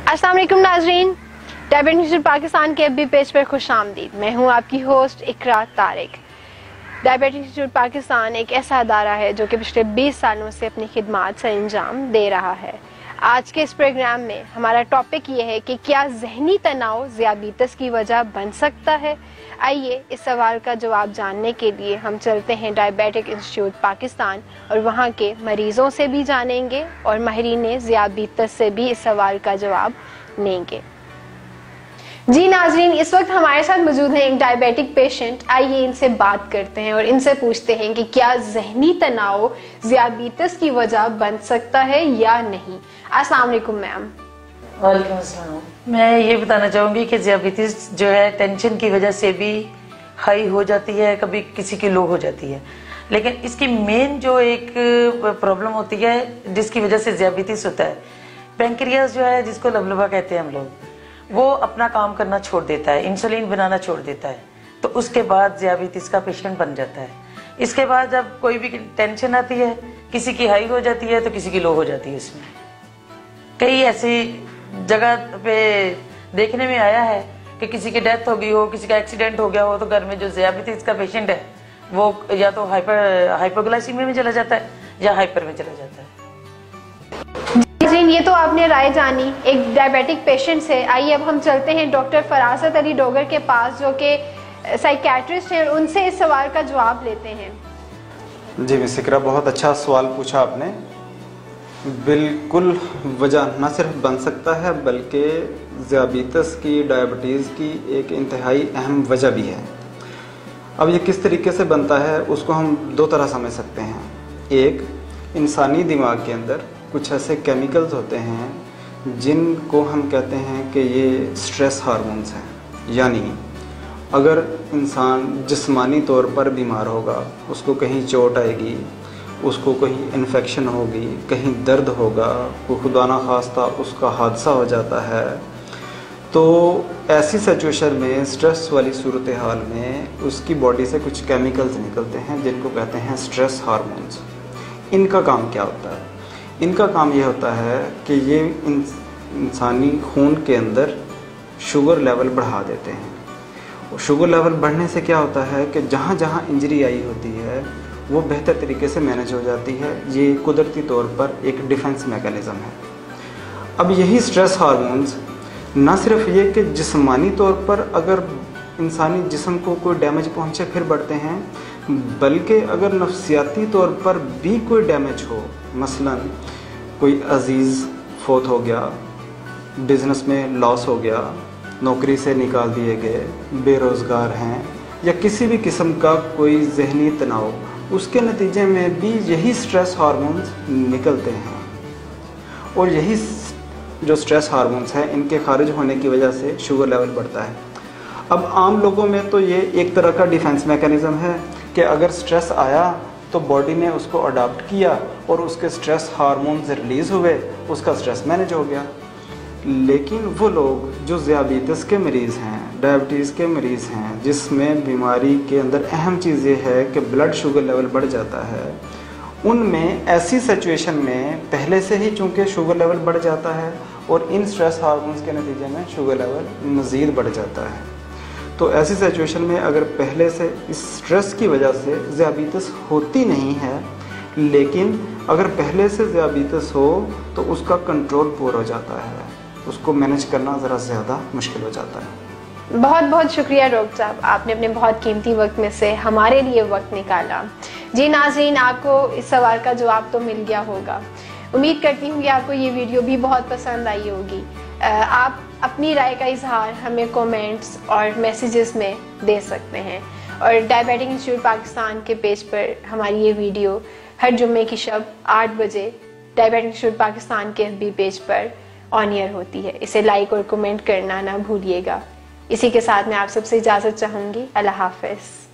अस्सलाम वालेकुम नाजरीन, डायबिटिक इंस्टीट्यूट पाकिस्तान के FB पेज पर खुश आमदीद। मैं हूँ आपकी होस्ट इकरा तारिक। डायबिटिक इंस्टीट्यूट पाकिस्तान एक ऐसा अदारा है जो कि पिछले 20 सालों से अपनी खिदमात सर अंजाम दे रहा है। आज के इस प्रोग्राम में हमारा टॉपिक ये है कि क्या ज़हनी तनाव ज़ियाबीतस की वजह बन सकता है। आइए इस सवाल का जवाब जानने के लिए हम चलते हैं डायबिटिक इंस्टीट्यूट पाकिस्तान और वहाँ के मरीज़ों से भी जानेंगे और माहिरीन ज़ियाबीतस से भी इस सवाल का जवाब लेंगे। जी नाजरीन, इस वक्त हमारे साथ मौजूद हैं एक डायबिटिक पेशेंट। आइए इनसे बात करते हैं और इनसे पूछते हैं कि क्या ज़हनी तनाव ज़ियाबीतस की वजह बन सकता है या नहीं। अस्सलाम वालेकुम मैम। वालेकुम अस्सलाम। मैं ये बताना चाहूँगी कि ज़ियाबीतस जो है टेंशन की वजह से भी हाई हो जाती है, कभी किसी की लो हो जाती है, लेकिन इसकी मेन जो एक प्रॉब्लम होती है जिसकी वजह से ज़ियाबीतस होता है, पैंक्रियास जो है जिसको लबलबा कहते हैं हम लोग, वो अपना काम करना छोड़ देता है, इंसुलिन बनाना छोड़ देता है, तो उसके बाद ज़ियाबीतस का पेशेंट बन जाता है। इसके बाद जब कोई भी टेंशन आती है, किसी की हाई हो जाती है तो किसी की लो हो जाती है। इसमें कई ऐसी जगह पे देखने में आया है कि किसी की डेथ हो गई हो, किसी का एक्सीडेंट हो गया हो, तो घर में जो ज़ियाबीतस का पेशेंट है वो या तो हाइपोग्लाइसीमिया में चला जाता है या हाइपर में चला जाता है। ये तो आपने राय जानी एक डायबिटिक पेशेंट से। आइए अब हम चलते हैं डॉक्टर फरासत अली डोगर के पास जो कि साइकियाट्रिस्ट हैं, उनसे इस सवाल का जवाब लेते हैं। जी मिस इकरा, बहुत अच्छा सवाल पूछा आपने। बिल्कुल वजह न सिर्फ बन सकता है बल्कि ज़ियाबीतस की, डायबिटीज़ की एक इंतहाई अहम वजह भी है। अब ये किस तरीके से बनता है उसको हम दो तरह समझ सकते हैं। एक, इंसानी दिमाग के अंदर कुछ ऐसे केमिकल्स होते हैं जिनको हम कहते हैं कि ये स्ट्रेस हार्मोन्स हैं। यानी अगर इंसान जिस्मानी तौर पर बीमार होगा, उसको कहीं चोट आएगी, उसको कहीं इन्फेक्शन होगी, कहीं दर्द होगा, वो खुदा ना खास्ता उसका हादसा हो जाता है, तो ऐसी सिचुएशन में, स्ट्रेस वाली सूरत हाल में उसकी बॉडी से कुछ केमिकल्स निकलते हैं जिनको कहते हैं स्ट्रेस हार्मोन्स। इनका काम क्या होता है? इनका काम ये होता है कि ये इंसानी खून के अंदर शुगर लेवल बढ़ा देते हैं। और शुगर लेवल बढ़ने से क्या होता है कि जहाँ जहाँ इंजरी आई होती है वो बेहतर तरीके से मैनेज हो जाती है। ये कुदरती तौर पर एक डिफेंस मैकेनिज़्म है। अब यही स्ट्रेस हार्मोन्स न सिर्फ ये कि जिस्मानी तौर पर अगर इंसानी जिस्म को कोई डैमेज पहुँचे फिर बढ़ते हैं, बल्कि अगर नफ्सियाती तौर पर भी कोई डैमेज हो, मसलन कोई अजीज़ फोत हो गया, बिज़नेस में लॉस हो गया, नौकरी से निकाल दिए गए, बेरोज़गार हैं, या किसी भी किस्म का कोई ज़हनी तनाव, उसके नतीजे में भी यही स्ट्रेस हार्मोन्स निकलते हैं। और यही जो स्ट्रेस हार्मोन्स हैं इनके खारिज होने की वजह से शुगर लेवल बढ़ता है। अब आम लोगों में तो ये एक तरह का डिफेंस मैकेनिज़्म है कि अगर स्ट्रेस आया तो बॉडी ने उसको अडॉप्ट किया और उसके स्ट्रेस हार्मोन्स रिलीज़ हुए, उसका स्ट्रेस मैनेज हो गया। लेकिन वो लोग जो ज़ियाबीतस के मरीज़ हैं, डायबिटीज़ के मरीज़ हैं, जिसमें बीमारी के अंदर अहम चीज़ ये है कि ब्लड शुगर लेवल बढ़ जाता है, उनमें ऐसी सिचुएशन में पहले से ही चूँकि शुगर लेवल बढ़ जाता है और इन स्ट्रेस हार्मोन्स के नतीजे में शुगर लेवल मज़ीद बढ़ जाता है। तो ऐसी सिचुएशन में अगर पहले से इस स्ट्रेस की वजह से ज़ियाबीतस होती नहीं है, लेकिन अगर पहले से ज़ियाबीतस हो तो उसका कंट्रोल पुअर हो जाता है, उसको मैनेज करना ज़रा ज़्यादा मुश्किल हो जाता है। बहुत बहुत शुक्रिया डॉक्टर साहब, आपने अपने बहुत कीमती वक्त में से हमारे लिए वक्त निकाला। जी नाज़रीन, आपको इस सवाल का जवाब तो मिल गया होगा। उम्मीद करती हूँ कि आपको ये वीडियो भी बहुत पसंद आई होगी। आप अपनी राय का इजहार हमें कमेंट्स और मैसेजेस में दे सकते हैं और डायबिटिक इंस्टीट्यूट पाकिस्तान के पेज पर हमारी ये वीडियो हर जुम्मे की शब 8 बजे डायबिटिक इंस्टीट्यूट पाकिस्तान के FB पेज पर ऑन एयर होती है। इसे लाइक और कमेंट करना ना भूलिएगा। इसी के साथ मैं आप सबसे इजाज़त चाहूँगी। अल्लाह हाफ़िज़।